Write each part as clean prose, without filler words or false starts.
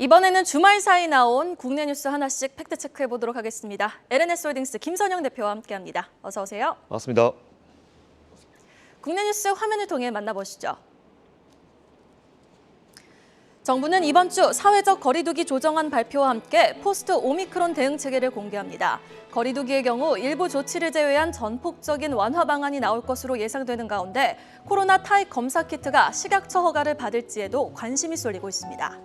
이번에는 주말 사이 나온 국내 뉴스 하나씩 팩트 체크해 보도록 하겠습니다. LNS홀딩스 김선영 대표와 함께합니다. 어서 오세요. 맞습니다. 국내 뉴스 화면을 통해 만나보시죠. 정부는 이번 주 사회적 거리두기 조정안 발표와 함께 포스트 오미크론 대응 체계를 공개합니다. 거리두기의 경우 일부 조치를 제외한 전폭적인 완화 방안이 나올 것으로 예상되는 가운데 코로나 타입 검사 키트가 식약처 허가를 받을지에도 관심이 쏠리고 있습니다.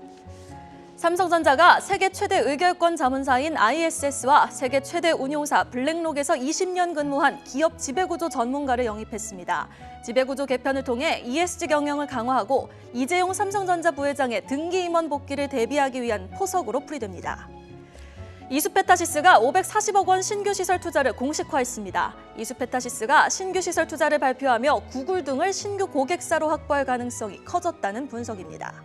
삼성전자가 세계 최대 의결권 자문사인 ISS와 세계 최대 운용사 블랙록에서 20년 근무한 기업 지배구조 전문가를 영입했습니다. 지배구조 개편을 통해 ESG 경영을 강화하고 이재용 삼성전자 부회장의 등기 임원 복귀를 대비하기 위한 포석으로 풀이됩니다. 이수페타시스가 540억 원 신규 시설 투자를 공식화했습니다. 이수페타시스가 신규 시설 투자를 발표하며 구글 등을 신규 고객사로 확보할 가능성이 커졌다는 분석입니다.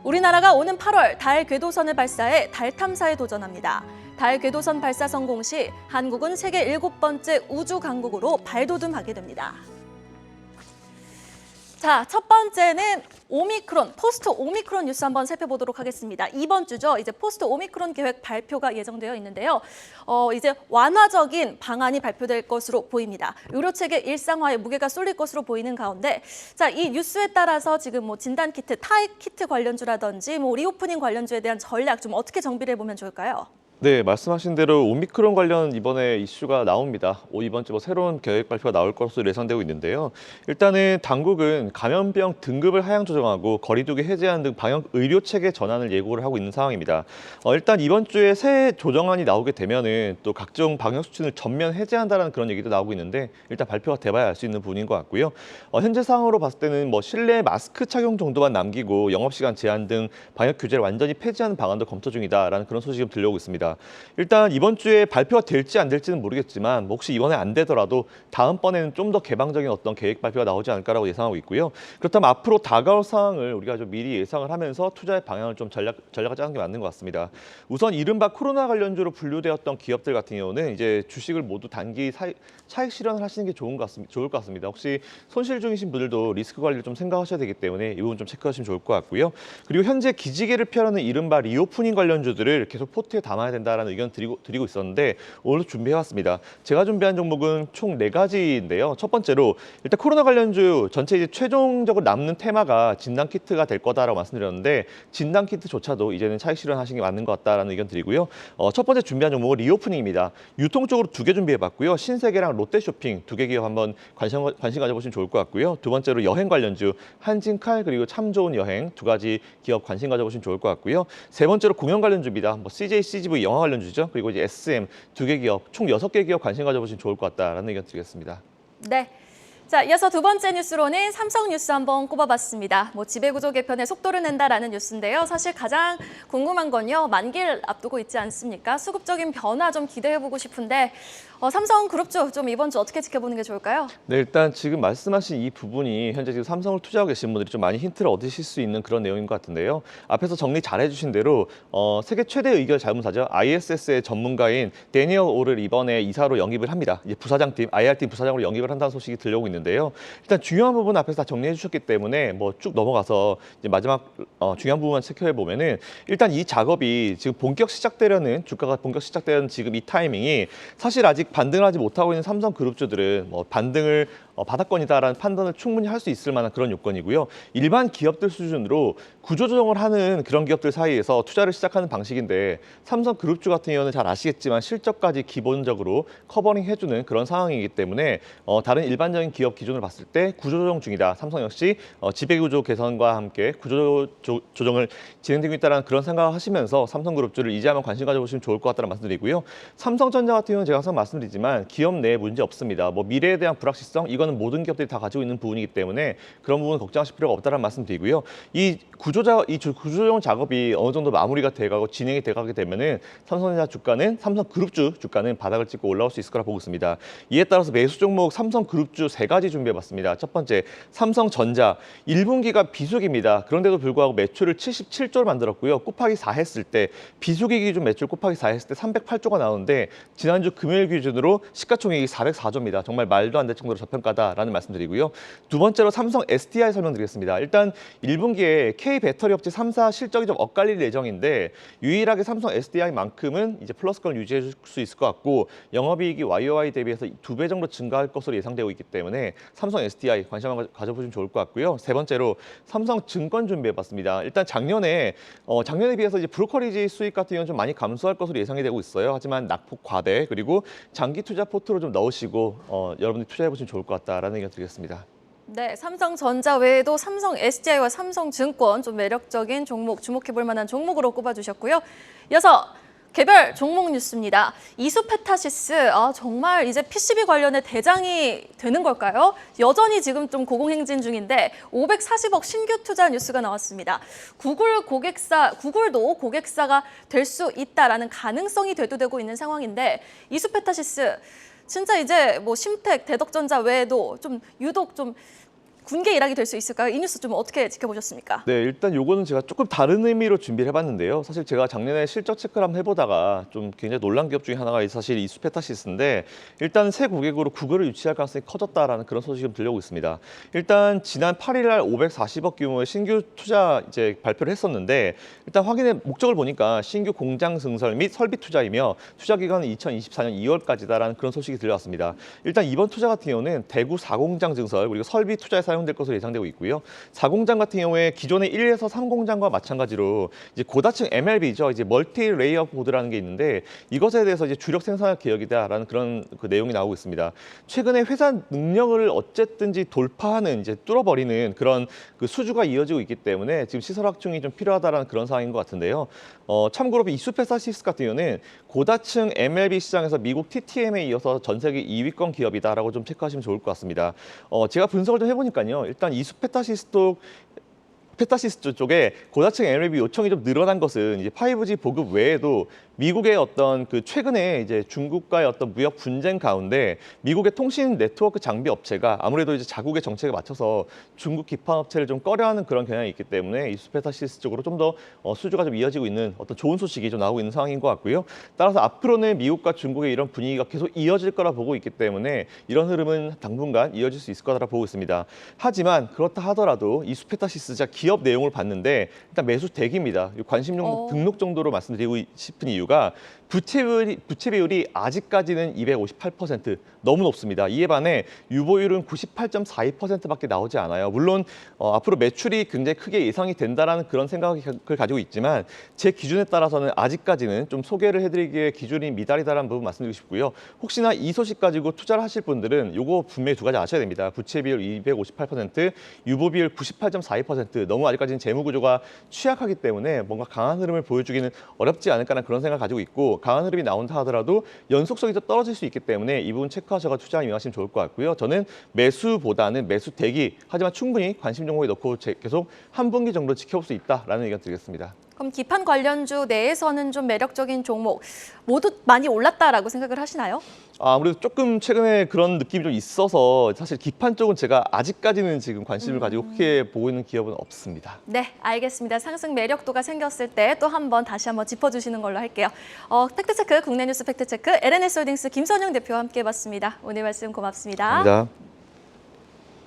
우리나라가 오는 8월 달 궤도선을 발사해 달 탐사에 도전합니다. 달 궤도선 발사 성공 시 한국은 세계 7번째 우주 강국으로 발돋움하게 됩니다. 자, 첫 번째는 오미크론, 포스트 오미크론 뉴스 한번 살펴보도록 하겠습니다. 이번 주죠. 이제 포스트 오미크론 계획 발표가 예정되어 있는데요. 이제 완화적인 방안이 발표될 것으로 보입니다. 의료체계 일상화에 무게가 쏠릴 것으로 보이는 가운데, 자, 이 뉴스에 따라서 지금 뭐 진단 키트, 타입 키트 관련주라든지 뭐 리오프닝 관련주에 대한 전략 좀 어떻게 정비를 해보면 좋을까요? 네, 말씀하신 대로 오미크론 관련 이번에 이슈가 나옵니다. 이번 주 새로운 계획 발표가 나올 것으로 예상되고 있는데요. 일단은 당국은 감염병 등급을 하향 조정하고 거리두기 해제한 등 방역 의료 체계 전환을 예고를 하고 있는 상황입니다. 일단 이번 주에 새 조정안이 나오게 되면은 또 각종 방역 수칙을 전면 해제한다라는 그런 얘기도 나오고 있는데 일단 발표가 돼봐야 알 수 있는 부분인 것 같고요. 현재 상황으로 봤을 때는 뭐 실내 마스크 착용 정도만 남기고 영업시간 제한 등 방역 규제를 완전히 폐지하는 방안도 검토 중이다라는 그런 소식이 들려오고 있습니다. 일단 이번 주에 발표가 될지 안 될지는 모르겠지만 혹시 이번에 안 되더라도 다음번에는 좀 더 개방적인 어떤 계획 발표가 나오지 않을까라고 예상하고 있고요. 그렇다면 앞으로 다가올 상황을 우리가 좀 미리 예상을 하면서 투자의 방향을 좀 전략을 짜는 게 맞는 것 같습니다. 우선 이른바 코로나 관련주로 분류되었던 기업들 같은 경우는 이제 주식을 모두 단기 차익 실현을 하시는 게 좋을 것 같습니다. 혹시 손실 중이신 분들도 리스크 관리를 좀 생각하셔야 되기 때문에 이 부분 좀 체크하시면 좋을 것 같고요. 그리고 현재 기지개를 펴려는 이른바 리오프닝 관련주들을 계속 포트에 담아야 된다라는 의견 드리고 있었는데 오늘도 준비해왔습니다. 제가 준비한 종목은 총 4가지인데요. 첫 번째로 일단 코로나 관련주 전체 이제 최종적으로 남는 테마가 진단 키트가 될 거다라고 말씀드렸는데 진단 키트조차도 이제는 차익 실현하시는 게 맞는 것 같다라는 의견 드리고요. 첫 번째 준비한 종목은 리오프닝입니다. 유통 쪽으로 2개 준비해봤고요. 신세계랑 롯데쇼핑 2개 기업 한번 관심 가져보시면 좋을 것 같고요. 두 번째로 여행 관련주 한진칼 그리고 참 좋은 여행 2가지 기업 관심 가져보시면 좋을 것 같고요. 세 번째로 공연 관련주입니다. 뭐 CJ, CGV 영화 관련주죠. 그리고 이제 SM 2개 기업 총 6개 기업 관심 가져보시면 좋을 것 같다라는 의견 드리겠습니다. 네. 자, 이어서 두 번째 뉴스로는 삼성 뉴스 한번 꼽아봤습니다. 뭐 지배구조 개편에 속도를 낸다라는 뉴스인데요. 사실 가장 궁금한 건요. 만기를 앞두고 있지 않습니까? 수급적인 변화 좀 기대해보고 싶은데 삼성그룹주 좀 이번 주 어떻게 지켜보는 게 좋을까요? 네, 일단 지금 말씀하신 이 부분이 현재 지금 삼성을 투자하고 계신 분들이 좀 많이 힌트를 얻으실 수 있는 그런 내용인 것 같은데요. 앞에서 정리 잘 해주신 대로 세계 최대 의결 자문사죠. ISS의 전문가인 데니얼 오를 이번에 이사로 영입을 합니다. 이제 부사장팀, IR팀 부사장으로 영입을 한다는 소식이 들려오고 있는데요. 일단 중요한 부분 앞에서 다 정리해 주셨기 때문에 뭐 쭉 넘어가서 이제 마지막 중요한 부분만 체크해 보면은 일단 이 작업이 지금 주가가 본격 시작되는 지금 이 타이밍이 사실 아직 반등을 하지 못하고 있는 삼성그룹주들은 뭐 반등을 바닥권이다라는 판단을 충분히 할 수 있을 만한 그런 요건이고요. 일반 기업들 수준으로 구조조정을 하는 그런 기업들 사이에서 투자를 시작하는 방식인데 삼성그룹주 같은 경우는 잘 아시겠지만 실적까지 기본적으로 커버링 해주는 그런 상황이기 때문에 다른 일반적인 기업 기준을 봤을 때 구조조정 중이다. 삼성 역시 지배구조 개선과 함께 구조조정을 진행되고 있다는 그런 생각을 하시면서 삼성그룹주를 이제 한번 관심 가져보시면 좋을 것 같다는 말씀드리고요. 삼성전자 같은 경우는 제가 항상 말씀드리지만 기업 내에 문제 없습니다. 뭐 미래에 대한 불확실성 이거는 모든 기업들이 다 가지고 있는 부분이기 때문에 그런 부분 걱정하실 필요가 없다는 말씀드리고요. 이 구조조정 작업이 어느 정도 마무리가 돼가고 진행이 돼가게 되면은 삼성그룹주 주가는 바닥을 찍고 올라올 수 있을 거라 보고 있습니다. 이에 따라서 매수 종목 삼성그룹주 3가지 준비해봤습니다. 첫 번째 삼성전자 1분기가 비수기입니다. 그런데도 불구하고 매출을 77조를 만들었고요. 곱하기 4 했을 때 비수기 기준 매출 곱하기 4 했을 때 308조가 나오는데 지난주 금요일 기준으로 시가총액이 404조입니다. 정말 말도 안 될 정도로 저평가 가다라는 말씀드리고요. 두 번째로 삼성 SDI 설명드리겠습니다. 일단 1분기에 K배터리 업체 3사 실적이 좀 엇갈릴 예정인데 유일하게 삼성 SDI만큼은 이제 플러스권을 유지해 줄 수 있을 것 같고 영업이익이 YOY 대비해서 2배 정도 증가할 것으로 예상되고 있기 때문에 삼성 SDI 관심 한번 가져보시면 좋을 것 같고요. 세 번째로 삼성증권 준비해봤습니다. 일단 작년에 비해서 이제 브로커리지 수익 같은 경우는 좀 많이 감소할 것으로 예상이 되고 있어요. 하지만 낙폭 과대 그리고 장기 투자 포트로 좀 넣으시고 여러분들이 투자해보시면 좋을 것 같다라는 의견 드리겠습니다. 네, 삼성전자 외에도 삼성 SDI와 삼성증권 좀 매력적인 종목, 주목해볼 만한 종목으로 꼽아주셨고요. 이어서 개별 종목 뉴스입니다. 이수페타시스, 정말 이제 PCB 관련의 대장이 되는 걸까요? 여전히 지금 좀 고공행진 중인데 540억 신규 투자 뉴스가 나왔습니다. 구글도 고객사가 될 수 있다라는 가능성이 대두되고 있는 상황인데 이수페타시스 진짜 이제 뭐 심택, 대덕전자 외에도 좀 유독 좀 군계 일학이 될 수 있을까요? 이 뉴스 좀 어떻게 지켜보셨습니까? 네, 일단 요거는 제가 조금 다른 의미로 준비를 해봤는데요. 사실 제가 작년에 실적 체크를 한번 해보다가 좀 굉장히 놀란 기업 중에 하나가 사실 이 수페타시스인데 일단 새 고객으로 구글을 유치할 가능성이 커졌다라는 그런 소식이 좀 들려오고 있습니다. 일단 지난 8일 날 540억 규모의 신규 투자 이제 발표를 했었는데 일단 확인의 목적을 보니까 신규 공장 증설 및 설비 투자이며 투자 기간은 2024년 2월까지다라는 그런 소식이 들려왔습니다. 일단 이번 투자 같은 경우는 대구 4공장 증설 그리고 설비 투자에 사용될 것으로 예상되고 있고요. 4공장 같은 경우에 기존의 1에서 3공장과 마찬가지로 이제 고다층 MLB죠. 이제 멀티 레이어 보드라는 게 있는데 이것에 대해서 이제 주력 생산할 계획이다라는 그런 그 내용이 나오고 있습니다. 최근에 회사 능력을 어쨌든지 돌파하는 이제 뚫어버리는 그런 그 수주가 이어지고 있기 때문에 지금 시설 확충이 좀 필요하다라는 그런 상황인 것 같은데요. 참고로 이수페타시스 같은 경우는 고다층 MLB 시장에서 미국 TTM에 이어서 전 세계 2위권 기업이다라고 좀 체크하시면 좋을 것 같습니다. 제가 분석을 좀 해보니까요. 일단 이수페타시스 쪽에 고다층 MLB 요청이 좀 늘어난 것은 이제 5G 보급 외에도 미국의 어떤 그 최근에 이제 중국과의 어떤 무역 분쟁 가운데 미국의 통신 네트워크 장비 업체가 아무래도 이제 자국의 정책에 맞춰서 중국 기판 업체를 좀 꺼려하는 그런 경향이 있기 때문에 이수페타시스 쪽으로 좀 더 수주가 좀 이어지고 있는 어떤 좋은 소식이 좀 나오고 있는 상황인 것 같고요. 따라서 앞으로는 미국과 중국의 이런 분위기가 계속 이어질 거라 보고 있기 때문에 이런 흐름은 당분간 이어질 수 있을 거라 보고 있습니다. 하지만 그렇다 하더라도 이수페타시스 기업 내용을 봤는데 일단 매수 대기입니다. 관심 종목 등록 정도로 말씀드리고 싶은 이유가 부채 비율이 아직까지는 258% 너무 높습니다. 이에 반해 유보율은 98.42%밖에 나오지 않아요. 물론 앞으로 매출이 굉장히 크게 예상이 된다라는 그런 생각을 가지고 있지만 제 기준에 따라서는 아직까지는 좀 소개를 해드리기에 기준이 미달이다라는 부분 말씀드리고 싶고요. 혹시나 이 소식 가지고 투자를 하실 분들은 요거 분명히 두 가지 아셔야 됩니다. 부채 비율 258%, 유보 비율 98.42% 너무 아직까지는 재무 구조가 취약하기 때문에 뭔가 강한 흐름을 보여주기는 어렵지 않을까라는 그런 생각을 가지고 있고 강한 흐름이 나온다 하더라도 연속성이 더 떨어질 수 있기 때문에 이 부분 체크하셔서 투자에 임하시면 좋을 것 같고요. 저는 매수보다는 매수 대기 하지만 충분히 관심 종목에 넣고 계속 한 분기 정도 지켜볼 수 있다라는 의견 드리겠습니다. 그럼 기판 관련주 내에서는 좀 매력적인 종목 모두 많이 올랐다라고 생각을 하시나요? 아무래도 조금 최근에 그런 느낌이 좀 있어서 사실 기판 쪽은 제가 아직까지는 지금 관심을 가지고 크게 보고 있는 기업은 없습니다. 네, 알겠습니다. 상승 매력도가 생겼을 때 또 다시 한번 짚어주시는 걸로 할게요. 팩트체크 국내 뉴스 팩트체크 LNS홀딩스 김선영 대표와 함께 해봤습니다. 오늘 말씀 고맙습니다. 감사합니다.